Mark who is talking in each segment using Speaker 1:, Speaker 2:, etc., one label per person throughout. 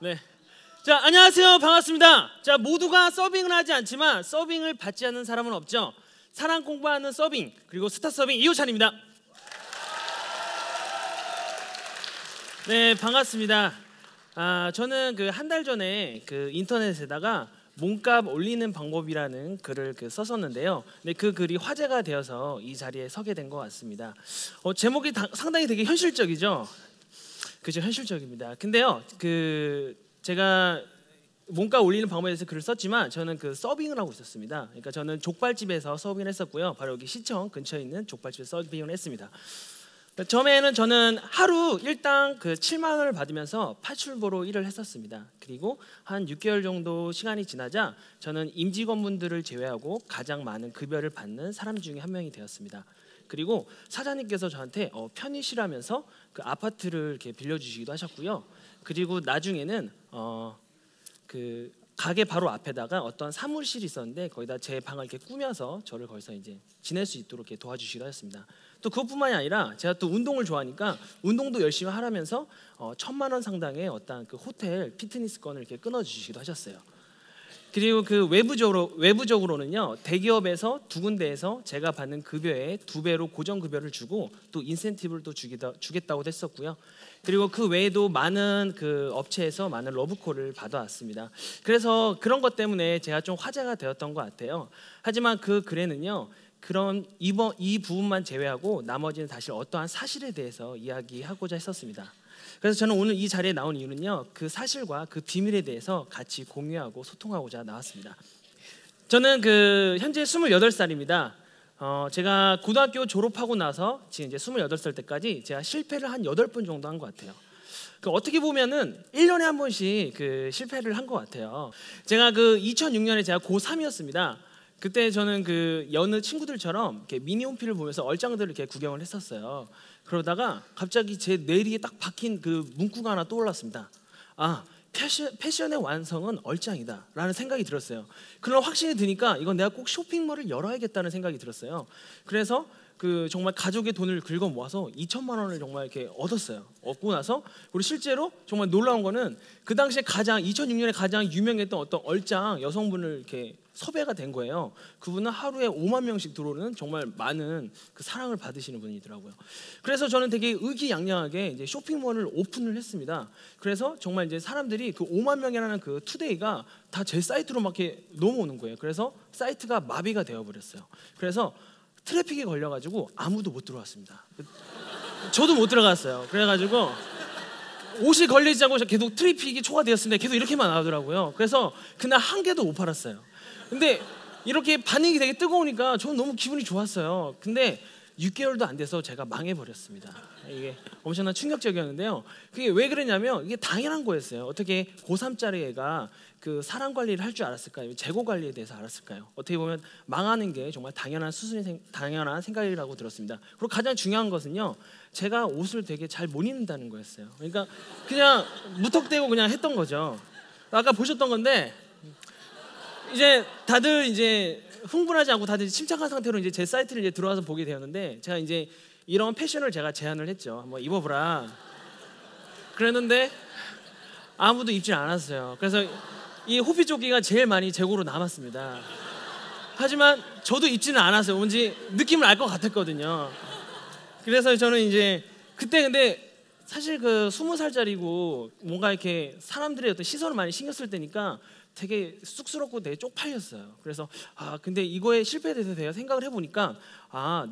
Speaker 1: 네. 자, 안녕하세요. 반갑습니다. 자, 모두가 서빙을 하지 않지만 서빙을 받지 않는 사람은 없죠. 사랑 공부하는 서빙, 그리고 스타 서빙 이호찬입니다. 네, 반갑습니다. 저는 그 한 달 전에 그 인터넷에다가 몸값 올리는 방법이라는 글을 썼었는데요. 네, 그 글이 화제가 되어서 이 자리에 서게 된 것 같습니다. 제목이 상당히 되게 현실적이죠. 그죠, 현실적입니다. 근데요, 제가 몸값 올리는 방법에 대해서 글을 썼지만 저는 서빙을 하고 있었습니다. 그러니까 저는 족발집에서 서빙을 했었고요. 바로 여기 시청 근처에 있는 족발집에서 서빙을 했습니다. 처음에는 저는 하루 일당 7만 원을 받으면서 파출보로 일을 했었습니다. 그리고 한 6개월 정도 시간이 지나자 저는 임직원분들을 제외하고 가장 많은 급여를 받는 사람 중에 한 명이 되었습니다. 그리고 사장님께서 저한테 편의시라면서 그 아파트를 이렇게 빌려주시기도 하셨고요. 그리고 나중에는 그 가게 바로 앞에다가 어떤 사무실이 있었는데 거기다 제 방을 이렇게 꾸며서 저를 거기서 이제 지낼 수 있도록 이렇게 도와주시기도 하셨습니다. 또 그것뿐만이 아니라 제가 또 운동을 좋아하니까 운동도 열심히 하라면서 1,000만 원 상당의 어떤 그 호텔 피트니스권을 이렇게 끊어주시기도 하셨어요. 그리고 그 외부적으로는요, 대기업에서 두 군데에서 제가 받는 급여의 2배로 고정 급여를 주고 또 인센티브를 또 주겠다고 했었고요. 그리고 그 외에도 많은 그 업체에서 많은 러브콜을 받아왔습니다. 그래서 그런 것 때문에 제가 좀 화제가 되었던 것 같아요. 하지만 그 글에는요, 그런 이 부분만 제외하고 나머지는 사실 어떠한 사실에 대해서 이야기하고자 했었습니다. 그래서 저는 오늘 이 자리에 나온 이유는요, 그 사실과 그 비밀에 대해서 같이 공유하고 소통하고자 나왔습니다. 저는 현재 28살입니다. 제가 고등학교 졸업하고 나서 지금 이제 28살 때까지 제가 실패를 한 8번 정도 한 것 같아요. 어떻게 보면은 1년에 한 번씩 실패를 한 것 같아요. 제가 2006년에 제가 고3이었습니다. 그때 저는 여느 친구들처럼 이렇게 미니홈피를 보면서 얼짱들을 이렇게 구경을 했었어요. 그러다가 갑자기 제 뇌리에 딱 박힌 문구가 하나 떠올랐습니다. 패션의 완성은 얼짱이다 라는 생각이 들었어요. 그런 확신이 드니까 이건 내가 꼭 쇼핑몰을 열어야겠다는 생각이 들었어요. 그래서 정말 가족의 돈을 긁어 모아서 2천만 원을 정말 이렇게 얻었어요. 얻고 나서 그리고 실제로 정말 놀라운 거는 그 당시에 2006년에 가장 유명했던 어떤 얼짱 여성분을 이렇게 섭외가 된 거예요. 그분은 하루에 5만 명씩 들어오는 정말 많은 사랑을 받으시는 분이더라고요. 그래서 저는 되게 의기양양하게 이제 쇼핑몰을 오픈을 했습니다. 그래서 정말 이제 사람들이 5만 명이라는 투데이가 다 제 사이트로 막 이렇게 넘어오는 거예요. 그래서 사이트가 마비가 되어버렸어요. 그래서 트래픽이 걸려가지고 아무도 못 들어왔습니다. 저도 못 들어갔어요. 그래가지고 옷이 걸리지 않고 계속 트래픽이 초과되었습니다. 계속 이렇게만 나오더라고요. 그래서 그날 한 개도 못 팔았어요. 근데 이렇게 반응이 되게 뜨거우니까 저는 너무 기분이 좋았어요. 근데 6개월도 안 돼서 제가 망해버렸습니다. 이게 엄청난 충격적이었는데요. 그게 왜 그랬냐면 이게 당연한 거였어요. 어떻게 고3짜리 애가 사람 관리를 할 줄 알았을까요? 재고 관리에 대해서 알았을까요? 어떻게 보면 망하는 게 정말 당연한 당연한 생각이라고 들었습니다. 그리고 가장 중요한 것은요, 제가 옷을 되게 잘 못 입는다는 거였어요. 그러니까 그냥 무턱대고 그냥 했던 거죠. 아까 보셨던 건데 이제 다들 이제 흥분하지 않고 다들 침착한 상태로 이제 제 사이트를 이제 들어와서 보게 되었는데, 제가 이제 이런 패션을 제가 제안을 했죠. 한번 입어보라. 그랬는데 아무도 입질 않았어요. 그래서 이 호피 조끼가 제일 많이 재고로 남았습니다. 하지만 저도 입지는 않았어요. 뭔지 느낌을 알 것 같았거든요. 그래서 저는 이제 그때 근데 사실 20살짜리고 뭔가 이렇게 사람들의 어떤 시선을 많이 신경 쓸 때니까 되게 쑥스럽고 되게 쪽팔렸어요. 그래서 근데 이거에 실패에 대해서 제가 생각을 해보니까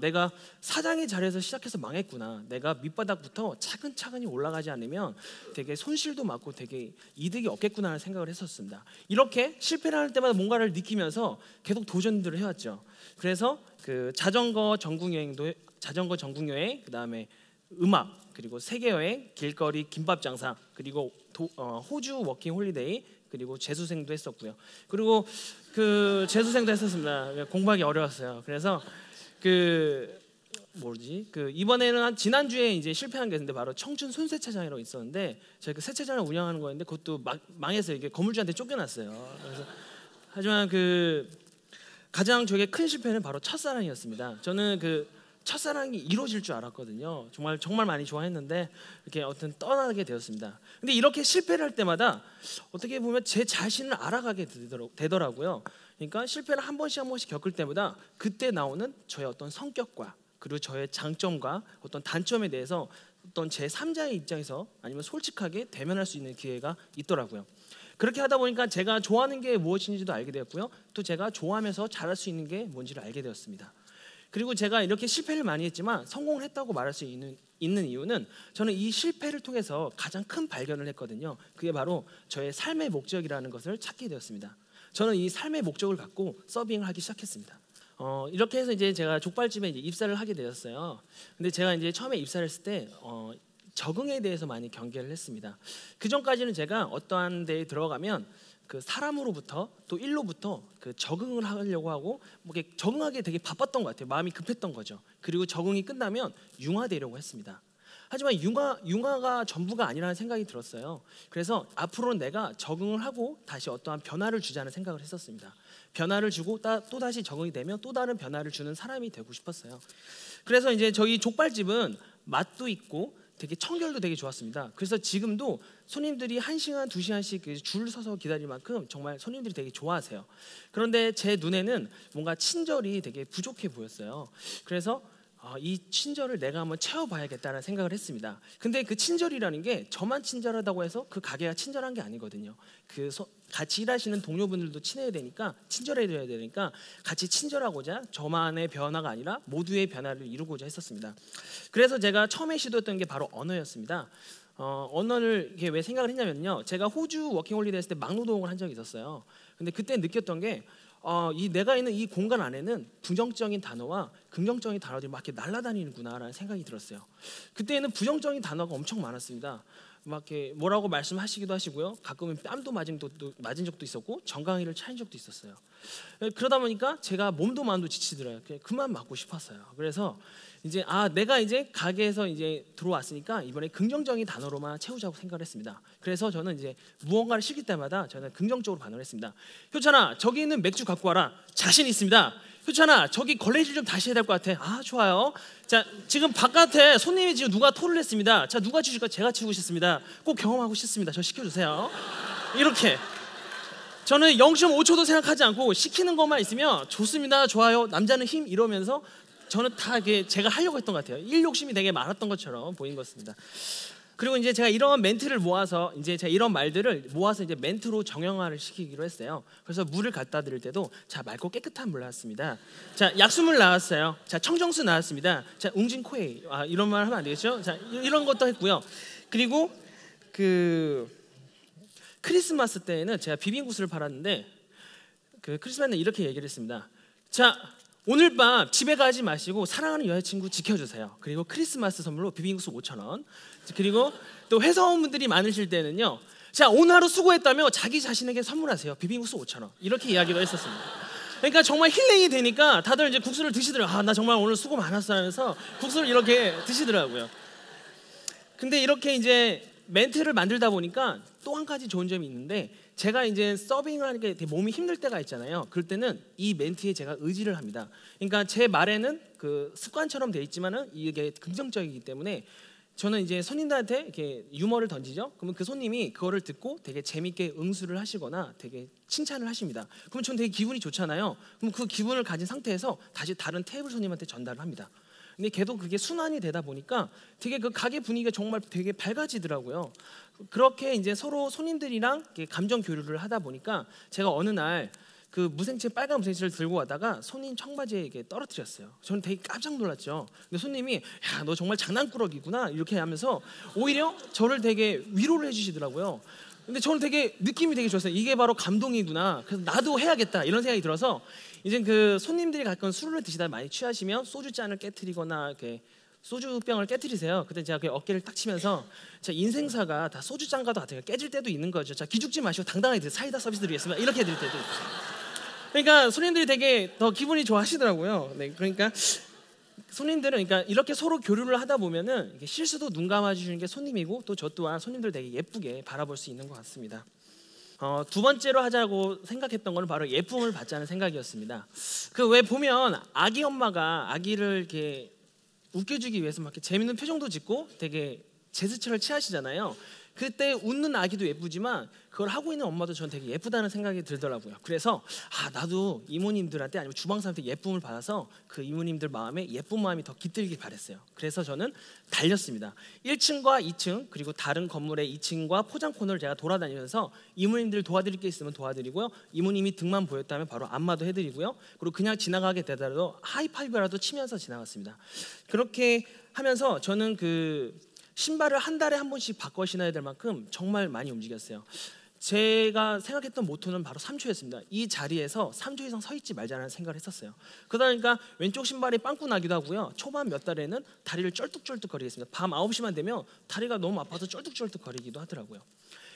Speaker 1: 내가 사장의 자리에서 시작해서 망했구나. 내가 밑바닥부터 차근차근히 올라가지 않으면 되게 손실도 많고 되게 이득이 없겠구나 하는 생각을 했었습니다. 이렇게 실패를 할 때마다 뭔가를 느끼면서 계속 도전들을 해왔죠. 그래서 자전거 전국 여행, 그다음에 음악, 그리고 세계 여행, 길거리 김밥 장사, 그리고 호주 워킹 홀리데이, 그리고 재수생도 했었고요. 그리고 재수생도 했었습니다. 공부하기 어려웠어요. 그래서 이번에는 지난주에 이제 실패한 게 있는데 바로 청춘 손세차장이라고 있었는데, 제가 세차장을 운영하는 거였는데 그것도 망해서 이게 건물주한테 쫓겨났어요. 그래서 하지만 가장 저에게 큰 실패는 바로 첫사랑이었습니다. 저는 첫사랑이 이루어질 줄 알았거든요. 정말 정말 많이 좋아했는데 이렇게 어떤 떠나게 되었습니다. 근데 이렇게 실패를 할 때마다 어떻게 보면 제 자신을 알아가게 되더라고요. 그러니까 실패를 한 번씩 겪을 때마다 그때 나오는 저의 어떤 성격과 그리고 저의 장점과 어떤 단점에 대해서 어떤 제 3자의 입장에서 아니면 솔직하게 대면할 수 있는 기회가 있더라고요. 그렇게 하다 보니까 제가 좋아하는 게 무엇인지도 알게 되었고요. 또 제가 좋아하면서 잘할 수 있는 게 뭔지를 알게 되었습니다. 그리고 제가 이렇게 실패를 많이 했지만 성공을 했다고 말할 수 있는 이유는 저는 이 실패를 통해서 가장 큰 발견을 했거든요. 그게 바로 저의 삶의 목적이라는 것을 찾게 되었습니다. 저는 이 삶의 목적을 갖고 서빙을 하기 시작했습니다. 이렇게 해서 이제 제가 족발집에 이제 입사를 하게 되었어요. 근데 제가 이제 처음에 입사를 했을 때 적응에 대해서 많이 경계를 했습니다. 그 전까지는 제가 어떠한 데에 들어가면 그 사람으로부터 또 일로부터 그 적응을 하려고 하고 뭐 이렇게 적응하기 되게 바빴던 것 같아요. 마음이 급했던 거죠. 그리고 적응이 끝나면 융화되려고 했습니다. 하지만 융화가 전부가 아니라는 생각이 들었어요. 그래서 앞으로 내가 적응을 하고 다시 어떠한 변화를 주자는 생각을 했었습니다. 변화를 주고 또 다시 적응이 되면 또 다른 변화를 주는 사람이 되고 싶었어요. 그래서 이제 저희 족발집은 맛도 있고 되게 청결도 되게 좋았습니다. 그래서 지금도 손님들이 1시간, 2시간씩 줄 서서 기다릴 만큼 정말 손님들이 되게 좋아하세요. 그런데 제 눈에는 뭔가 친절이 되게 부족해 보였어요. 그래서 이 친절을 내가 한번 채워봐야겠다는 생각을 했습니다. 근데 그 친절이라는 게 저만 친절하다고 해서 그 가게가 친절한 게 아니거든요. 같이 일하시는 동료분들도 친해야 되니까 친절해야 되니까 같이 친절하고자 저만의 변화가 아니라 모두의 변화를 이루고자 했었습니다. 그래서 제가 처음에 시도했던 게 바로 언어였습니다. 언어를 이렇게 왜 생각을 했냐면요, 제가 호주 워킹홀리데이 했을 때 막노동을 한 적이 있었어요. 근데 그때 느꼈던 게 내가 있는 이 공간 안에는 부정적인 단어와 긍정적인 단어들이 막 이렇게 날아다니는구나라는 생각이 들었어요. 그때는 부정적인 단어가 엄청 많았습니다. 막 이렇게 뭐라고 말씀하시기도 하시고요. 가끔은 뺨도 맞은 적도 있었고 정강이를 차인 적도 있었어요. 그러다 보니까 제가 몸도 마음도 지치더라고요. 그만 맞고 싶었어요. 그래서 이제 내가 이제 가게에서 이제 들어왔으니까 이번에 긍정적인 단어로만 채우자고 생각을 했습니다. 그래서 저는 이제 무언가를 시킬 때마다 저는 긍정적으로 반응을 했습니다. 효찬아, 저기 있는 맥주 갖고 와라. 자신 있습니다. 효찬아, 저기 걸레질 좀 다시 해야 될 것 같아. 좋아요. 자, 지금 바깥에 손님이 지금 누가 토를 했습니다. 자, 누가 치실까? 제가 치우고 싶습니다. 꼭 경험하고 싶습니다. 저 시켜주세요. 이렇게 저는 0.5초도 생각하지 않고 시키는 것만 있으면 좋습니다, 좋아요, 남자는 힘 이러면서 저는 다 제가 하려고 했던 것 같아요. 일 욕심이 되게 많았던 것처럼 보인 것입니다. 그리고 이제 제가 이런 멘트를 모아서 이제 제가 이런 말들을 모아서 이제 멘트로 정형화를 시키기로 했어요. 그래서 물을 갖다 드릴 때도 자, 맑고 깨끗한 물 나왔습니다. 자, 약수물 나왔어요. 자, 청정수 나왔습니다. 자, 웅진코에 이런 말 하면 안 되겠죠? 자, 이런 것도 했고요. 그리고 크리스마스 때에는 제가 비빔국수를 팔았는데 크리스마스는 이렇게 얘기를 했습니다. 자, 오늘 밤 집에 가지 마시고 사랑하는 여자친구 지켜주세요. 그리고 크리스마스 선물로 비빔국수 5,000원. 그리고 또 회사원분들이 많으실 때는요, 자, 오늘 하루 수고했다며 자기 자신에게 선물하세요. 비빔국수 5,000원. 이렇게 이야기도 했었습니다. 그러니까 정말 힐링이 되니까 다들 이제 국수를 드시더라고요. 나 정말 오늘 수고 많았어 하면서 국수를 이렇게 드시더라고요. 근데 이렇게 이제 멘트를 만들다 보니까 또 한 가지 좋은 점이 있는데, 제가 이제 서빙을 하는 게 되게 몸이 힘들 때가 있잖아요. 그럴 때는 이 멘트에 제가 의지를 합니다. 그러니까 제 말에는 그 습관처럼 돼 있지만은 이게 긍정적이기 때문에 저는 이제 손님들한테 이렇게 유머를 던지죠. 그러면 그 손님이 그거를 듣고 되게 재밌게 응수를 하시거나 되게 칭찬을 하십니다. 그러면 저는 되게 기분이 좋잖아요. 그럼 그 기분을 가진 상태에서 다시 다른 테이블 손님한테 전달을 합니다. 근데 계속 그게 순환이 되다 보니까 되게 그 가게 분위기가 정말 되게 밝아지더라고요. 그렇게 이제 서로 손님들이랑 감정 교류를 하다 보니까 제가 어느 날 그 빨간 무생채를 들고 가다가 손님 청바지에 떨어뜨렸어요. 저는 되게 깜짝 놀랐죠. 근데 손님이 야, 너 정말 장난꾸러기구나 이렇게 하면서 오히려 저를 되게 위로를 해주시더라고요. 근데 저는 되게 느낌이 되게 좋았어요. 이게 바로 감동이구나. 그래서 나도 해야겠다 이런 생각이 들어서 이제 그 손님들이 가끔 술을 드시다 많이 취하시면 소주잔을 깨트리거나 이렇게 소주병을 깨트리세요. 그때 제가 어깨를 딱 치면서 자, 인생사가 다 소주잔과도 같아요. 깨질 때도 있는 거죠. 자, 기죽지 마시고 당당하게 사이다 서비스 드리겠습니다. 이렇게 해드릴 때도 있어요. 그러니까 손님들이 되게 더 기분이 좋아하시더라고요. 네, 그러니까 손님들은 그러니까 이렇게 서로 교류를 하다 보면은 실수도 눈 감아주시는 게 손님이고 또 저 또한 손님들 되게 예쁘게 바라볼 수 있는 것 같습니다. 두 번째로 하자고 생각했던 건 바로 예쁨을 받자는 생각이었습니다. 왜 보면 아기 엄마가 아기를 이렇게 웃겨주기 위해서 막 이렇게 재밌는 표정도 짓고 되게 제스처를 취하시잖아요. 그때 웃는 아기도 예쁘지만 그걸 하고 있는 엄마도 저는 되게 예쁘다는 생각이 들더라고요. 그래서 나도 이모님들한테 아니면 주방사한테 예쁨을 받아서 그 이모님들 마음에 예쁜 마음이 더 깃들길 바랬어요. 그래서 저는 달렸습니다. 1층과 2층 그리고 다른 건물의 2층과 포장 코너를 제가 돌아다니면서 이모님들 도와드릴 게 있으면 도와드리고요, 이모님이 등만 보였다면 바로 안마도 해드리고요, 그리고 그냥 지나가게 되더라도 하이파이브라도 치면서 지나갔습니다. 그렇게 하면서 저는 그 신발을 한 달에 한 번씩 바꿔 신어야 될 만큼 정말 많이 움직였어요. 제가 생각했던 모토는 바로 3초였습니다. 이 자리에서 3초 이상 서 있지 말자는 생각을 했었어요. 그러다 보니까 왼쪽 신발이 빵꾸 나기도 하고요, 초반 몇 달에는 다리를 쩔뚝쩔뚝 거리겠습니다. 밤 9시만 되면 다리가 너무 아파서 쩔뚝쩔뚝 거리기도 하더라고요.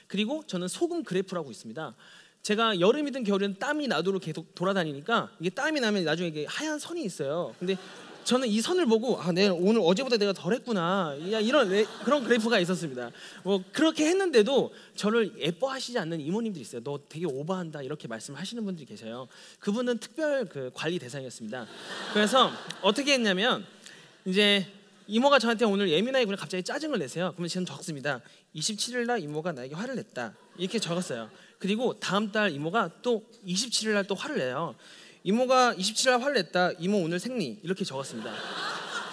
Speaker 1: 그리고 저는 소금 그래프라고 있습니다. 제가 여름이든 겨울이든 땀이 나도록 계속 돌아다니니까 이게 땀이 나면 나중에 이게 하얀 선이 있어요. 근데 저는 이 선을 보고 내가 오늘 어제보다 내가 덜했구나, 이런 그런 그래프가 있었습니다. 뭐 그렇게 했는데도 저를 예뻐하시지 않는 이모님들이 있어요. 너 되게 오버한다 이렇게 말씀하시는 분들이 계셔요. 그분은 특별 그 관리 대상이었습니다. 그래서 어떻게 했냐면 이제 이모가 저한테 오늘 예민하게 갑자기 짜증을 내세요. 그러면 저는 적습니다. 27일 날 이모가 나에게 화를 냈다 이렇게 적었어요. 그리고 다음 달 이모가 또 27일 날 또 화를 내요. 이모가 27일 화를 냈다. 이모 오늘 생리 이렇게 적었습니다.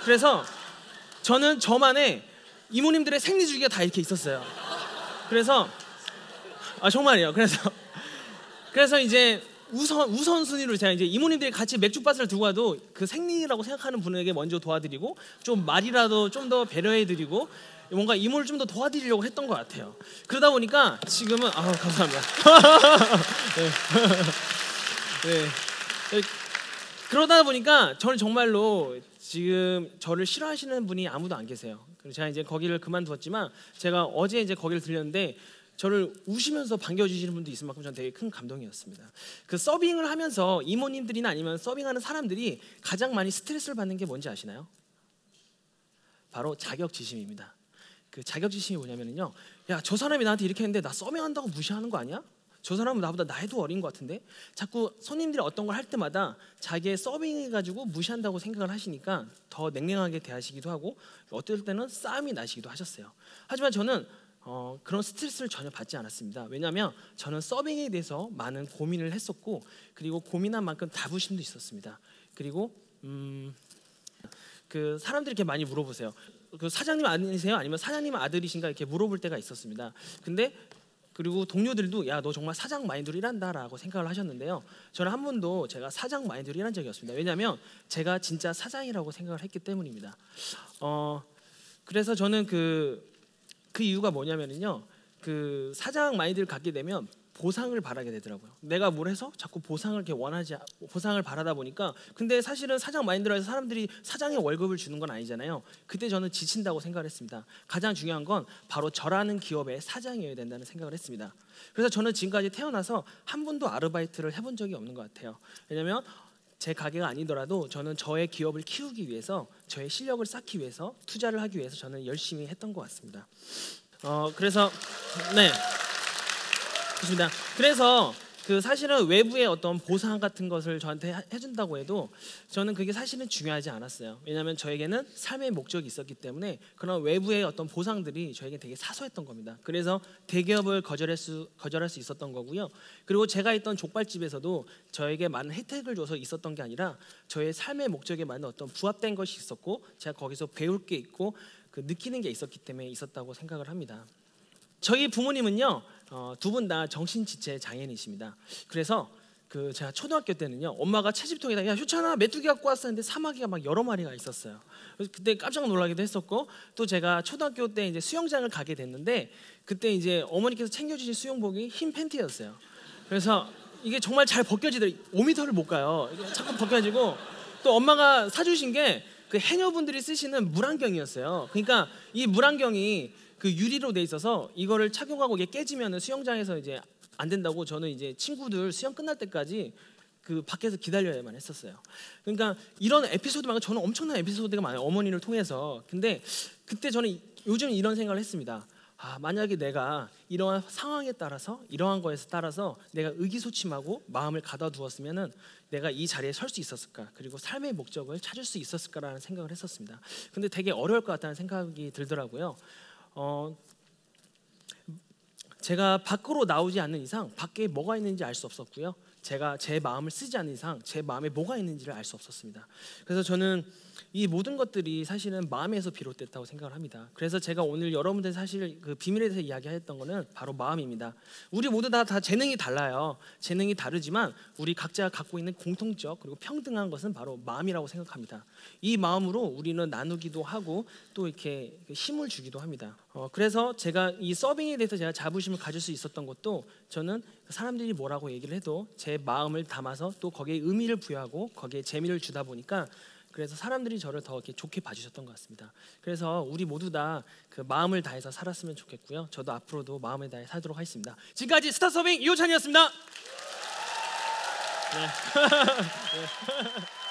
Speaker 1: 그래서 저는 저만의 이모님들의 생리 주기가 다 이렇게 있었어요. 그래서 정말이에요. 그래서 이제 우선순위로 제가 이제 이모님들이 같이 맥주바스를 들고 와도 그 생리라고 생각하는 분에게 먼저 도와드리고 좀 말이라도 좀 더 배려해드리고 뭔가 이모를 좀 더 도와드리려고 했던 것 같아요. 그러다 보니까 지금은 감사합니다. 네. 그러다 보니까 저는 정말로 지금 저를 싫어하시는 분이 아무도 안 계세요. 그리고 제가 이제 거기를 그만두었지만 제가 어제 이제 거기를 들렸는데 저를 우시면서 반겨주시는 분도 있을 만큼 저는 되게 큰 감동이었습니다. 그 서빙을 하면서 이모님들이나 아니면 서빙하는 사람들이 가장 많이 스트레스를 받는 게 뭔지 아시나요? 바로 자격지심입니다. 그 자격지심이 뭐냐면요, 야, 저 사람이 나한테 이렇게 했는데 나 서빙한다고 무시하는 거 아니야? 저 사람은 나보다 나이도 어린 것 같은데? 자꾸 손님들이 어떤 걸 할 때마다 자기의 서빙해가지고 무시한다고 생각을 하시니까 더 냉랭하게 대하시기도 하고 어떨 때는 싸움이 나시기도 하셨어요. 하지만 저는 그런 스트레스를 전혀 받지 않았습니다. 왜냐하면 저는 서빙에 대해서 많은 고민을 했었고, 그리고 고민한 만큼 자부심도 있었습니다. 그리고 그 사람들이 이렇게 많이 물어보세요. 그 사장님 아니세요? 아니면 사장님 아들이신가? 이렇게 물어볼 때가 있었습니다. 근데 그리고 동료들도 야, 너 정말 사장 마인드로 일한다라고 생각을 하셨는데요, 저는 한 번도 제가 사장 마인드로 일한 적이 없습니다. 왜냐하면 제가 진짜 사장이라고 생각을 했기 때문입니다. 그래서 저는 그 이유가 뭐냐면요, 그 사장 마인드를 갖게 되면 보상을 바라게 되더라고요. 내가 뭘 해서 자꾸 보상을 이렇게 보상을 바라다 보니까, 근데 사실은 사장 마인드로 해서 사람들이 사장의 월급을 주는 건 아니잖아요. 그때 저는 지친다고 생각을 했습니다. 가장 중요한 건 바로 저라는 기업의 사장이어야 된다는 생각을 했습니다. 그래서 저는 지금까지 태어나서 한 번도 아르바이트를 해본 적이 없는 것 같아요. 왜냐하면 제 가게가 아니더라도 저는 저의 기업을 키우기 위해서, 저의 실력을 쌓기 위해서, 투자를 하기 위해서 저는 열심히 했던 것 같습니다. 그래서 네, 좋습니다. 그래서 그 사실은 외부의 어떤 보상 같은 것을 저한테 해준다고 해도 저는 그게 사실은 중요하지 않았어요. 왜냐하면 저에게는 삶의 목적이 있었기 때문에 그런 외부의 어떤 보상들이 저에게 되게 사소했던 겁니다. 그래서 대기업을 거절할 수 있었던 거고요. 그리고 제가 있던 족발집에서도 저에게 많은 혜택을 줘서 있었던 게 아니라 저의 삶의 목적에 맞는 어떤 부합된 것이 있었고, 제가 거기서 배울 게 있고 그 느끼는 게 있었기 때문에 있었다고 생각을 합니다. 저희 부모님은요, 두 분 다 정신지체 장애인이십니다. 그래서 그 제가 초등학교 때는요, 엄마가 채집통에다 야, 효찬아 메뚜기 갖고 왔었는데 사마귀가 막 여러 마리가 있었어요. 그래서 그때 깜짝 놀라기도 했었고, 또 제가 초등학교 때 이제 수영장을 가게 됐는데 그때 이제 어머니께서 챙겨주신 수영복이 흰 팬티였어요. 그래서 이게 정말 잘 벗겨지더라고요. 5m를 못 가요. 이게 자꾸 벗겨지고, 또 엄마가 사주신 게 그 해녀분들이 쓰시는 물안경이었어요. 그러니까 이 물안경이 그 유리로 돼 있어서 이거를 착용하고 이게 깨지면은 수영장에서 이제 안 된다고, 저는 이제 친구들 수영 끝날 때까지 그 밖에서 기다려야만 했었어요. 그러니까 이런 에피소드 말고 저는 엄청난 에피소드가 많아요, 어머니를 통해서. 근데 그때 저는 요즘 이런 생각을 했습니다. 만약에 내가 이러한 상황에 따라서 이러한 거에서 따라서 내가 의기소침하고 마음을 가둬두었으면은 내가 이 자리에 설 수 있었을까, 그리고 삶의 목적을 찾을 수 있었을까라는 생각을 했었습니다. 근데 되게 어려울 것 같다는 생각이 들더라고요. 제가 밖으로 나오지 않는 이상 밖에 뭐가 있는지 알 수 없었고요. 제가 제 마음을 쓰지 않는 이상 제 마음에 뭐가 있는지를 알 수 없었습니다. 그래서 저는 이 모든 것들이 사실은 마음에서 비롯됐다고 생각을 합니다. 그래서 제가 오늘 여러분들 사실 그 비밀에 대해서 이야기했던 거는 바로 마음입니다. 우리 모두 다 재능이 달라요. 재능이 다르지만 우리 각자 갖고 있는 공통적 그리고 평등한 것은 바로 마음이라고 생각합니다. 이 마음으로 우리는 나누기도 하고 또 이렇게 힘을 주기도 합니다. 그래서 제가 이 서빙에 대해서 제가 자부심을 가질 수 있었던 것도, 저는 사람들이 뭐라고 얘기를 해도 제 마음을 담아서 또 거기에 의미를 부여하고 거기에 재미를 주다 보니까, 그래서 사람들이 저를 더 이렇게 좋게 봐주셨던 것 같습니다. 그래서 우리 모두 다 그 마음을 다해서 살았으면 좋겠고요. 저도 앞으로도 마음을 다해 살도록 하겠습니다. 지금까지 스타 서빙 이호찬이었습니다. 네. 네.